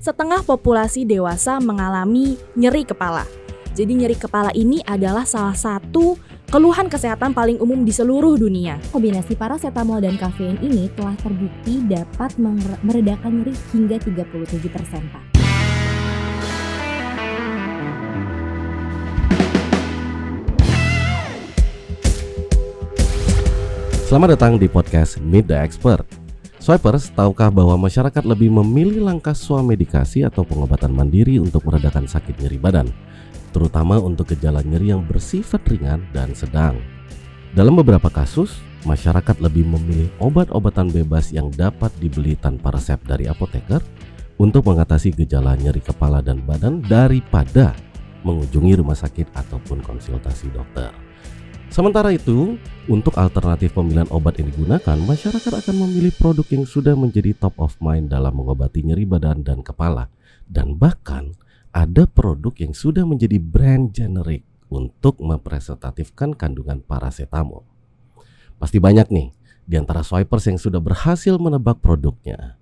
setengah populasi dewasa mengalami nyeri kepala. Jadi nyeri kepala ini adalah salah satu keluhan kesehatan paling umum di seluruh dunia. Kombinasi paracetamol dan kafein ini telah terbukti dapat meredakan nyeri hingga 37%, Pak. Selamat datang di podcast Meet the Expert. Swipers, tahukah bahwa masyarakat lebih memilih langkah swamedikasi atau pengobatan mandiri untuk meredakan sakit nyeri badan, terutama untuk gejala nyeri yang bersifat ringan dan sedang. Dalam beberapa kasus, masyarakat lebih memilih obat-obatan bebas yang dapat dibeli tanpa resep dari apoteker untuk mengatasi gejala nyeri kepala dan badan daripada mengunjungi rumah sakit ataupun konsultasi dokter. Sementara itu, untuk alternatif pemilihan obat yang digunakan, masyarakat akan memilih produk yang sudah menjadi top of mind dalam mengobati nyeri badan dan kepala. Dan bahkan ada produk yang sudah menjadi brand generik untuk mempresentatifkan kandungan paracetamol. Pasti banyak nih di antara swipers yang sudah berhasil menebak produknya.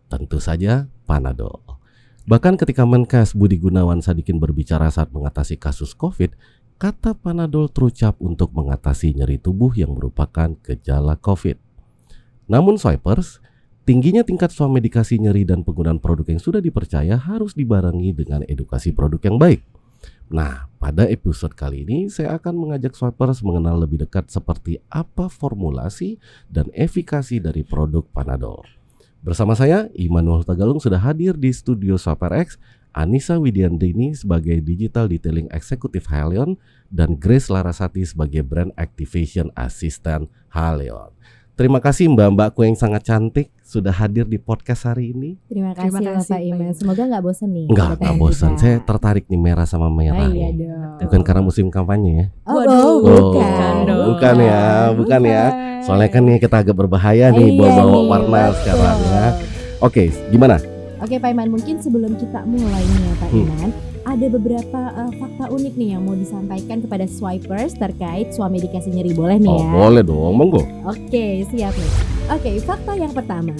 Tentu saja Panadol. Bahkan ketika Menkes Budi Gunawan Sadikin berbicara saat mengatasi kasus COVID, kata Panadol terucap untuk mengatasi nyeri tubuh yang merupakan gejala COVID. Namun swipers, tingginya tingkat swamedikasi nyeri dan penggunaan produk yang sudah dipercaya harus dibarengi dengan edukasi produk yang baik. Nah, pada episode kali ini saya akan mengajak swipers mengenal lebih dekat seperti apa formulasi dan efikasi dari produk Panadol. Bersama saya, Immanuel Tagalung sudah hadir di studio SwiperX, Anissa Widiandini sebagai Digital Detailing Executive Haleon, dan Grace Larasati sebagai Brand Activation Assistant Haleon. Terima kasih mbak-mbakku yang sangat cantik sudah hadir di podcast hari ini. Terima kasih Bapak Iman. Semoga nggak bosan nih. Nggak bosan. Saya tertarik nih merah sama merah. Iya dong. Bukan karena musim kampanye ya? Bukan ya. Soalnya kan nih kita agak berbahaya nih bawa-bawa warna sekarang ya. Oke, gimana? Oke Pak Iman, mungkin sebelum kita mulai nih ya Pak Iman, ada beberapa fakta unik nih yang mau disampaikan kepada swipers terkait swamedikasi nyeri. Boleh nih ya? Boleh dong, monggo. Oke, siap nih. Oke, fakta yang pertama,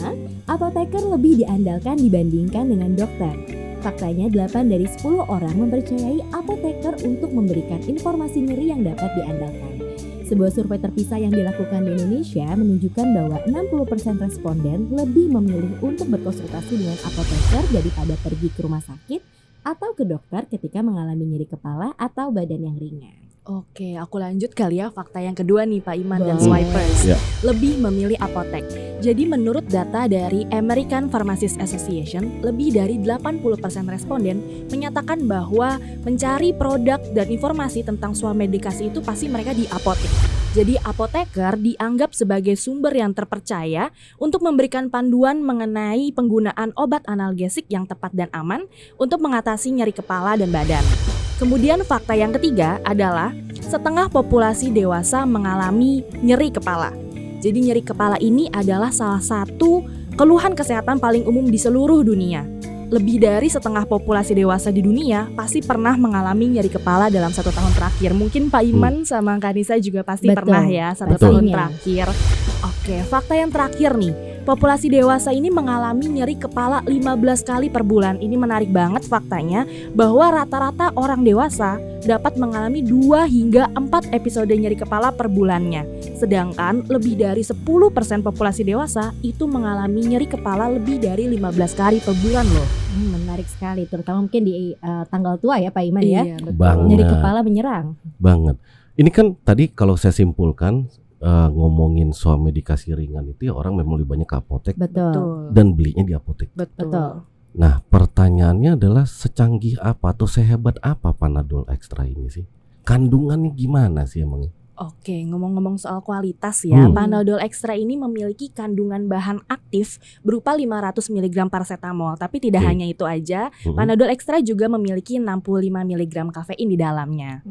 apoteker lebih diandalkan dibandingkan dengan dokter. Faktanya 8 dari 10 orang mempercayai apoteker untuk memberikan informasi nyeri yang dapat diandalkan. Sebuah survei terpisah yang dilakukan di Indonesia menunjukkan bahwa 60% responden lebih memilih untuk berkonsultasi dengan apoteker daripada pergi ke rumah sakit atau ke dokter ketika mengalami nyeri kepala atau badan yang ringan. Oke, aku lanjut kali ya fakta yang kedua nih Pak Iman dan swipers. Lebih memilih apotek. Jadi menurut data dari American Pharmacists Association, lebih dari 80% responden menyatakan bahwa mencari produk dan informasi tentang swamedikasi itu pasti mereka di apotek. Jadi apoteker dianggap sebagai sumber yang terpercaya untuk memberikan panduan mengenai penggunaan obat analgesik yang tepat dan aman untuk mengatasi nyeri kepala dan badan. Kemudian fakta yang ketiga adalah setengah populasi dewasa mengalami nyeri kepala. Jadi nyeri kepala ini adalah salah satu keluhan kesehatan paling umum di seluruh dunia. Lebih dari setengah populasi dewasa di dunia pasti pernah mengalami nyeri kepala dalam 1 tahun terakhir. Mungkin Pak Iman sama Kak Nisa juga pasti pernah ya 1 tahun terakhir. Oke, fakta yang terakhir nih. Populasi dewasa ini mengalami nyeri kepala 15 kali per bulan. Ini menarik banget faktanya bahwa rata-rata orang dewasa dapat mengalami 2 hingga 4 episode nyeri kepala per bulannya. Sedangkan lebih dari 10% populasi dewasa itu mengalami nyeri kepala lebih dari 15 kali per bulan loh. Menarik sekali, terutama mungkin di tanggal tua ya Pak Iman ya. Iya, betul. Banget. Nyeri kepala menyerang. Banget. Ini kan tadi kalau saya simpulkan ngomongin swamedikasi ringan itu ya orang memang lebih banyak ke apotek. Betul. Dan belinya di apotek. Betul. Nah pertanyaannya adalah secanggih apa atau sehebat apa Panadol Extra ini sih? Kandungannya gimana sih emang? Oke, ngomong-ngomong soal kualitas ya, Panadol Extra ini memiliki kandungan bahan aktif berupa 500 mg paracetamol. Tapi tidak hanya itu aja, Panadol Extra juga memiliki 65 mg kafein di dalamnya.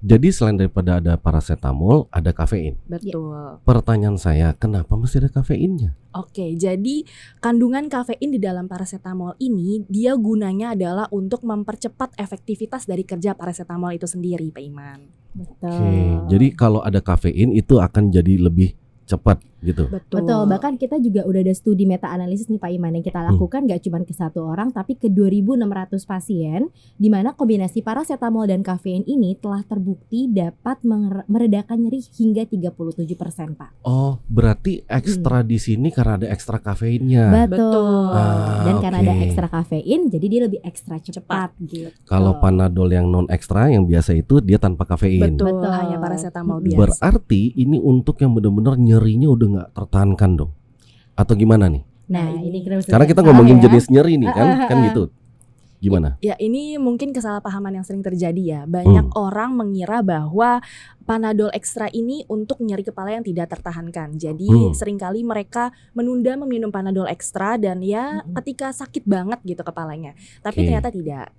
Jadi selain daripada ada paracetamol, ada kafein. Betul. Pertanyaan saya, kenapa mesti ada kafeinnya? Oke, jadi kandungan kafein di dalam paracetamol ini dia gunanya adalah untuk mempercepat efektivitas dari kerja paracetamol itu sendiri, Pak Iman. Betul. Oke, jadi kalau ada kafein itu akan jadi lebih cepat gitu. Betul, bahkan kita juga udah ada studi meta analisis nih Pak Iman yang kita lakukan gak cuma ke 1 orang tapi ke 2.600 pasien, di mana kombinasi paracetamol dan kafein ini telah terbukti dapat meredakan nyeri hingga 37% Pak. Oh, berarti ekstra di sini karena ada ekstra kafeinnya. Betul. Dan karena ada oke. ekstra kafein, jadi dia lebih ekstra cepat gitu. Kalau Panadol yang non ekstra yang biasa itu dia tanpa kafein. Betul, Betul. hanya paracetamol biasa. Berarti ini untuk yang benar-benar nyerinya udah nggak tertahankan dong, atau gimana nih? Nah, ini Karena kita ngomongin jenis nyeri nih kan gitu. Gimana? Ya ini mungkin kesalahpahaman yang sering terjadi ya. Banyak orang mengira bahwa Panadol ekstra ini untuk nyeri kepala yang tidak tertahankan. Jadi seringkali mereka menunda meminum Panadol ekstra dan ya ketika sakit banget gitu kepalanya. Tapi ternyata tidak.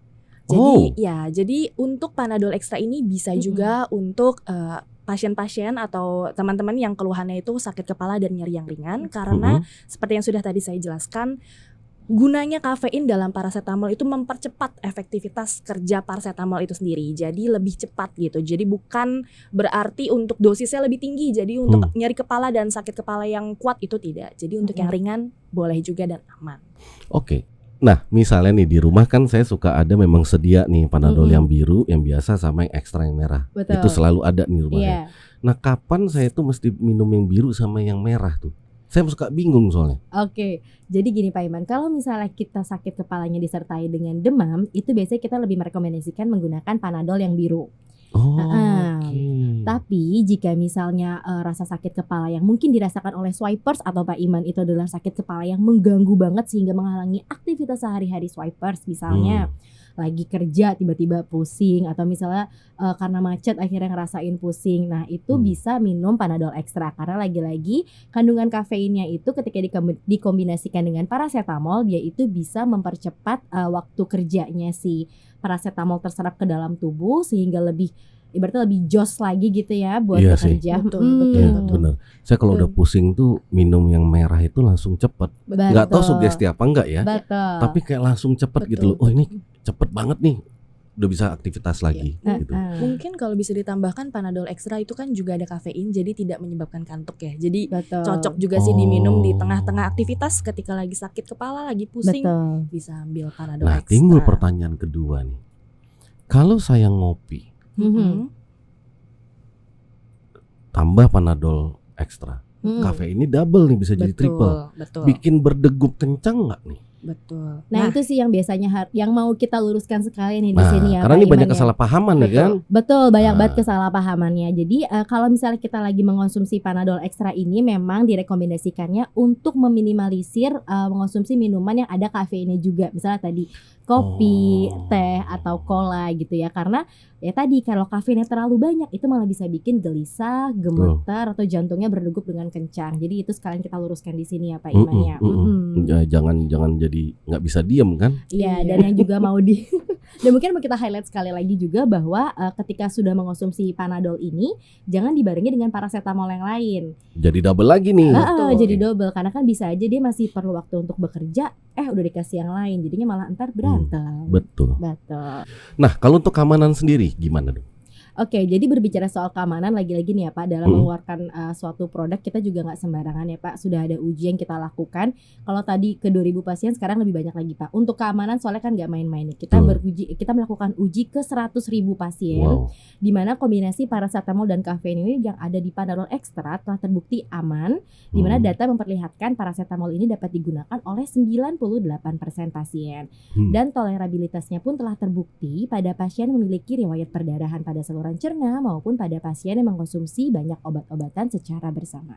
Jadi jadi untuk Panadol ekstra ini bisa juga untuk pasien-pasien atau teman-teman yang keluhannya itu sakit kepala dan nyeri yang ringan, karena seperti yang sudah tadi saya jelaskan, gunanya kafein dalam paracetamol itu mempercepat efektivitas kerja paracetamol itu sendiri, jadi lebih cepat gitu. Jadi bukan berarti untuk dosisnya lebih tinggi, jadi untuk nyeri kepala dan sakit kepala yang kuat itu tidak. Jadi untuk yang ringan boleh juga dan aman. Oke. Nah, misalnya nih di rumah kan saya suka ada memang sedia nih Panadol yang biru, yang biasa sama yang ekstra yang merah. Betul. Itu selalu ada nih rumahnya. Iya. Nah, kapan saya tuh mesti minum yang biru sama yang merah tuh? Saya suka bingung soalnya. Oke, jadi gini Pak Iman, kalau misalnya kita sakit kepalanya disertai dengan demam, itu biasanya kita lebih merekomendasikan menggunakan Panadol yang biru. Tapi jika misalnya rasa sakit kepala yang mungkin dirasakan oleh swipers atau Pak Iman itu adalah sakit kepala yang mengganggu banget sehingga menghalangi aktivitas sehari-hari swipers, misalnya lagi kerja tiba-tiba pusing atau misalnya karena macet akhirnya ngerasain pusing. Nah itu bisa minum Panadol ekstra karena lagi-lagi kandungan kafeinnya itu ketika dikombinasikan dengan paracetamol, dia itu bisa mempercepat waktu kerjanya si paracetamol terserap ke dalam tubuh sehingga lebih ibaratnya lebih jos lagi gitu ya buat bekerja. Betul. Benar. Saya kalau udah pusing tuh minum yang merah itu langsung cepet. Nggak tahu sugesti apa enggak ya. Betul. Tapi kayak langsung cepet gitu loh. Oh ini cepet banget nih. Udah bisa aktivitas lagi gitu. Mungkin kalau bisa ditambahkan Panadol ekstra itu kan juga ada kafein, jadi tidak menyebabkan kantuk ya. Jadi cocok juga sih diminum di tengah-tengah aktivitas ketika lagi sakit kepala, lagi pusing, bisa ambil Panadol ekstra. Nah, timbul pertanyaan kedua nih. Kalau saya ngopi tambah Panadol ekstra, kafeinnya double nih, bisa jadi triple. Bikin berdegup kencang nggak nih? Betul. Nah itu sih yang biasanya yang mau kita luruskan sekali nih di sini ya. Karena Pak ini banyak Iman, kesalahpahaman nih kan. Betul, banyak banget kesalahpahamannya. Jadi kalau misalnya kita lagi mengonsumsi Panadol ekstra ini memang direkomendasikannya untuk meminimalisir mengonsumsi minuman yang ada kafeinnya juga. Misalnya tadi kopi, teh atau cola gitu ya. Karena ya tadi kalau kafeinnya terlalu banyak itu malah bisa bikin gelisah, gemetar atau jantungnya berdegup dengan kencang. Jadi itu sekalian kita luruskan di sini ya Pak Iman ya. Jangan jadi nggak bisa diem kan? Iya, dan yang juga mau dan mungkin mau kita highlight sekali lagi juga bahwa ketika sudah mengonsumsi Panadol ini jangan dibarengi dengan paracetamol yang lain. Jadi double lagi nih. Jadi double karena kan bisa aja dia masih perlu waktu untuk bekerja, udah dikasih yang lain, jadinya malah entar berantem. Betul. Nah, kalau untuk keamanan sendiri gimana dong? Oke, jadi berbicara soal keamanan lagi-lagi nih ya Pak, dalam mengeluarkan suatu produk kita juga nggak sembarangan ya Pak. Sudah ada uji yang kita lakukan. Kalau tadi ke 2.000 pasien, sekarang lebih banyak lagi Pak. Untuk keamanan soalnya kan nggak main-main nih. Kita melakukan uji ke 100.000 pasien, di mana kombinasi paracetamol dan kafein ini yang ada di Panadol ekstra telah terbukti aman. Di mana data memperlihatkan paracetamol ini dapat digunakan oleh 98% pasien. Dan tolerabilitasnya pun telah terbukti pada pasien memiliki riwayat perdarahan pada saluran cerna maupun pada pasien yang mengkonsumsi banyak obat-obatan secara bersamaan.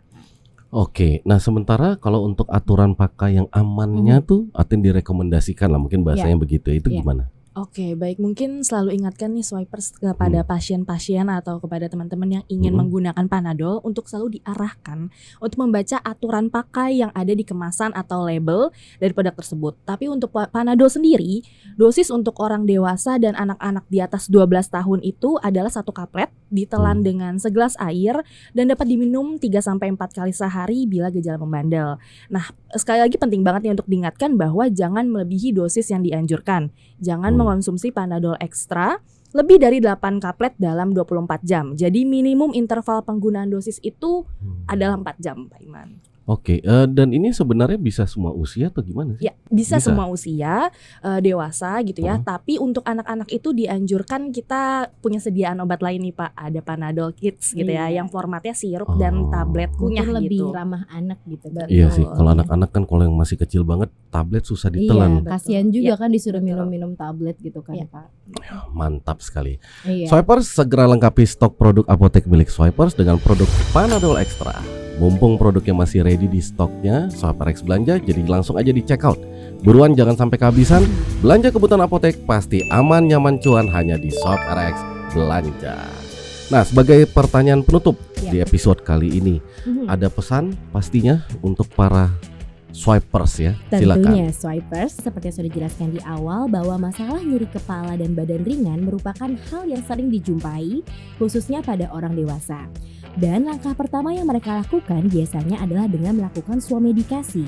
Oke, nah sementara kalau untuk aturan pakai yang amannya tuh artinya direkomendasikan lah, mungkin bahasanya begitu, itu gimana? Oke, baik, mungkin selalu ingatkan nih swipers kepada pasien-pasien atau kepada teman-teman yang ingin menggunakan Panadol untuk selalu diarahkan untuk membaca aturan pakai yang ada di kemasan atau label dari produk tersebut. Tapi untuk Panadol sendiri, dosis untuk orang dewasa dan anak-anak di atas 12 tahun itu adalah 1 kaplet ditelan dengan segelas air dan dapat diminum 3-4 kali sehari bila gejala membandel. Nah, sekali lagi penting banget nih untuk diingatkan bahwa jangan melebihi dosis yang dianjurkan. Jangan mengonsumsi Panadol ekstra lebih dari 8 kaplet dalam 24 jam. Jadi minimum interval penggunaan dosis itu adalah 4 jam, Pak Iman. Oke, dan ini sebenarnya bisa semua usia atau gimana sih? Ya, bisa Bisa. semua usia, dewasa gitu ya. Tapi untuk anak-anak itu dianjurkan kita punya sediaan obat lain nih Pak. Ada Panadol Kids gitu ya, Iya. yang formatnya sirup dan tablet kunyah Mungkin lebih gitu. ramah anak gitu. Iya sih, Betul. kalau anak-anak kan kalau yang masih kecil banget tablet susah ditelan. Iya, kasihan juga Iya, kan disuruh betul. minum-minum tablet gitu kan, Iya. Pak. Mantap sekali. Iya. Swipers segera lengkapi stok produk apotek milik Swipers dengan produk Panadol Extra. Mumpung produknya masih ready di stoknya, Swiperx belanja, jadi langsung aja di check out. Buruan jangan sampai kehabisan. Belanja kebutuhan apotek pasti aman, nyaman, cuan hanya di Swiperx belanja. Nah, sebagai pertanyaan penutup di episode kali ini, ada pesan pastinya untuk para Swipers ya. Silakan. Tentunya Swipers, seperti yang sudah dijelaskan di awal, bahwa masalah nyeri kepala dan badan ringan merupakan hal yang sering dijumpai, khususnya pada orang dewasa. Dan langkah pertama yang mereka lakukan biasanya adalah dengan melakukan swamedikasi.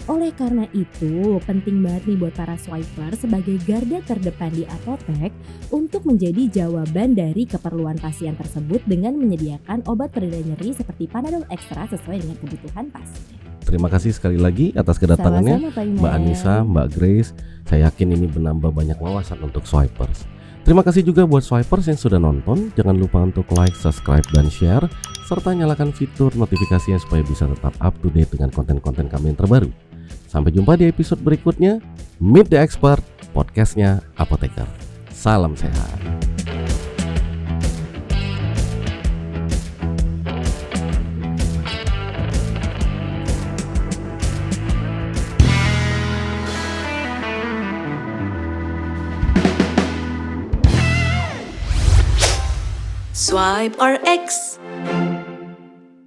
Oleh karena itu, penting banget nih buat para swiper sebagai garda terdepan di apotek untuk menjadi jawaban dari keperluan pasien tersebut dengan menyediakan obat pereda nyeri seperti Panadol Extra sesuai dengan kebutuhan pasien. Terima kasih sekali lagi atas kedatangannya Sama-sama, Pak Iman. Mbak Anissa, Mbak Grace. Saya yakin ini menambah banyak wawasan untuk Swipers. Terima kasih juga buat Swipers yang sudah nonton. Jangan lupa untuk like, subscribe, dan share, serta nyalakan fitur notifikasinya supaya bisa tetap up to date dengan konten-konten kami yang terbaru. Sampai jumpa di episode berikutnya. Meet the Expert, podcastnya Apoteker. Salam sehat. Swipe or X.